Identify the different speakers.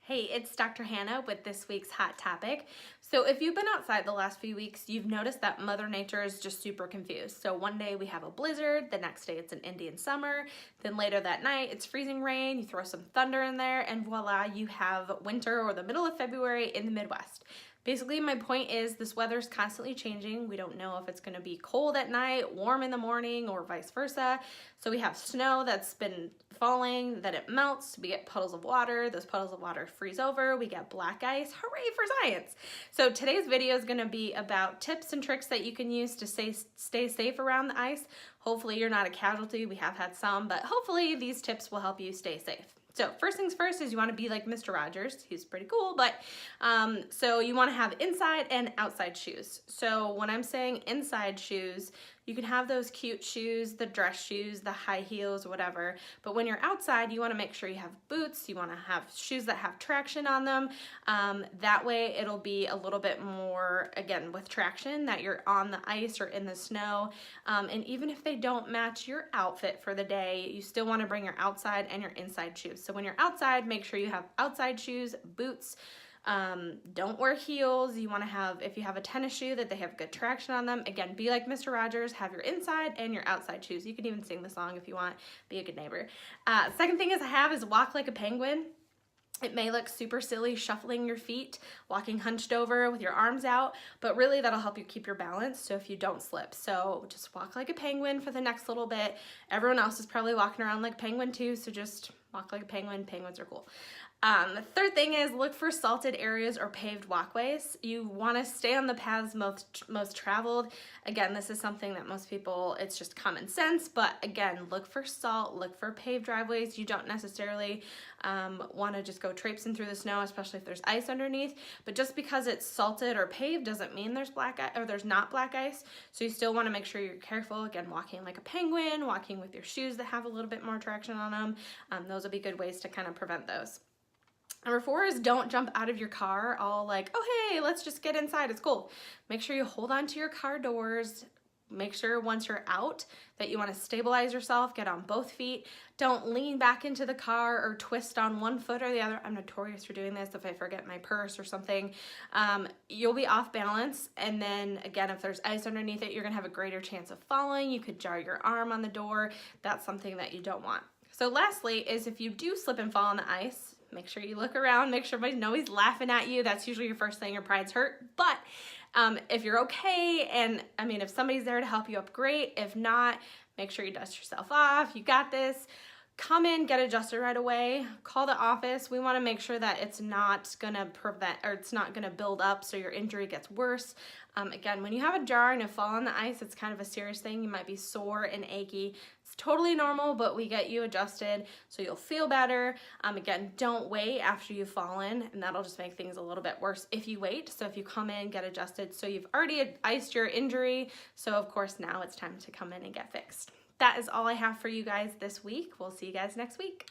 Speaker 1: Hey, it's Dr. Hannah with this week's Hot Topic. So if you've been outside the last few weeks, you've noticed that Mother Nature is just super confused. So one day we have a blizzard, the next day it's an Indian summer, then later that night it's freezing rain, you throw some thunder in there, and voila, you have winter or the middle of February in the Midwest. Basically, my point is this weather's constantly changing. We don't know if it's gonna be cold at night, warm in the morning, or vice versa. So we have snow that's been falling, then it melts, we get puddles of water, those puddles of water freeze over, we get black ice. Hooray for science! So today's video is gonna be about tips and tricks that you can use to stay safe around the ice. Hopefully you're not a casualty, we have had some, but hopefully these tips will help you stay safe. So first things first is you want to be like Mr. Rogers. He's pretty cool, but so you want to have inside and outside shoes. So when I'm saying inside shoes, you can have those cute shoes, the dress shoes, the high heels, whatever. But when you're outside, you want to make sure you have boots. You want to have shoes that have traction on them. That way it'll be a little bit more, again, with traction, that you're on the ice or in the snow. And even if they don't match your outfit for the day, you still want to bring your outside and your inside shoes. So when you're outside, make sure you have outside shoes, boots. Don't wear heels. You want to have, if you have a tennis shoe, that they have good traction on them. Again, be like Mr. Rogers, have your inside and your outside shoes. You can even sing the song if you want, be a good neighbor. Second thing is walk like a penguin. It may look super silly shuffling your feet, walking hunched over with your arms out, but really that'll help you keep your balance so if you don't slip. So just walk like a penguin for the next little bit. Everyone else is probably walking around like a penguin too, so just walk like a penguin. Penguins are cool. The third thing is look for salted areas or paved walkways. You want to stay on the paths most traveled. Again, this is something that most people, it's just common sense, but again, look for salt, look for paved driveways. You don't necessarily want to just go traipsing through the snow, especially if there's ice underneath, but just because it's salted or paved doesn't mean there's there's not black ice. So you still want to make sure you're careful. Again, walking like a penguin, walking with your shoes that have a little bit more traction on them. Those will be good ways to kind of prevent those. Number 4 is don't jump out of your car all like, oh, hey, let's just get inside, it's cool. Make sure you hold on to your car doors. Make sure once you're out that you want to stabilize yourself, get on both feet. Don't lean back into the car or twist on one foot or the other. I'm notorious for doing this. If I forget my purse or something, you'll be off balance. And then again, if there's ice underneath it, you're gonna have a greater chance of falling. You could jar your arm on the door. That's something that you don't want. So lastly is if you do slip and fall on the ice, make sure you look around, make sure everybody knows he's laughing at you. That's usually your first thing, your pride's hurt. But if you're okay, and I mean, if somebody's there to help you up, great. If not, make sure you dust yourself off. You got this. Come in, get adjusted right away. Call the office. We want to make sure that it's not gonna it's not gonna build up so your injury gets worse. Again, when you have a jar and a fall on the ice, it's kind of a serious thing. You might be sore and achy. It's totally normal, but we get you adjusted so you'll feel better. Again, don't wait after you've fallen, and that'll just make things a little bit worse if you wait. So if you come in, get adjusted. So you've already iced your injury, so of course now it's time to come in and get fixed. That is all I have for you guys this week. We'll see you guys next week.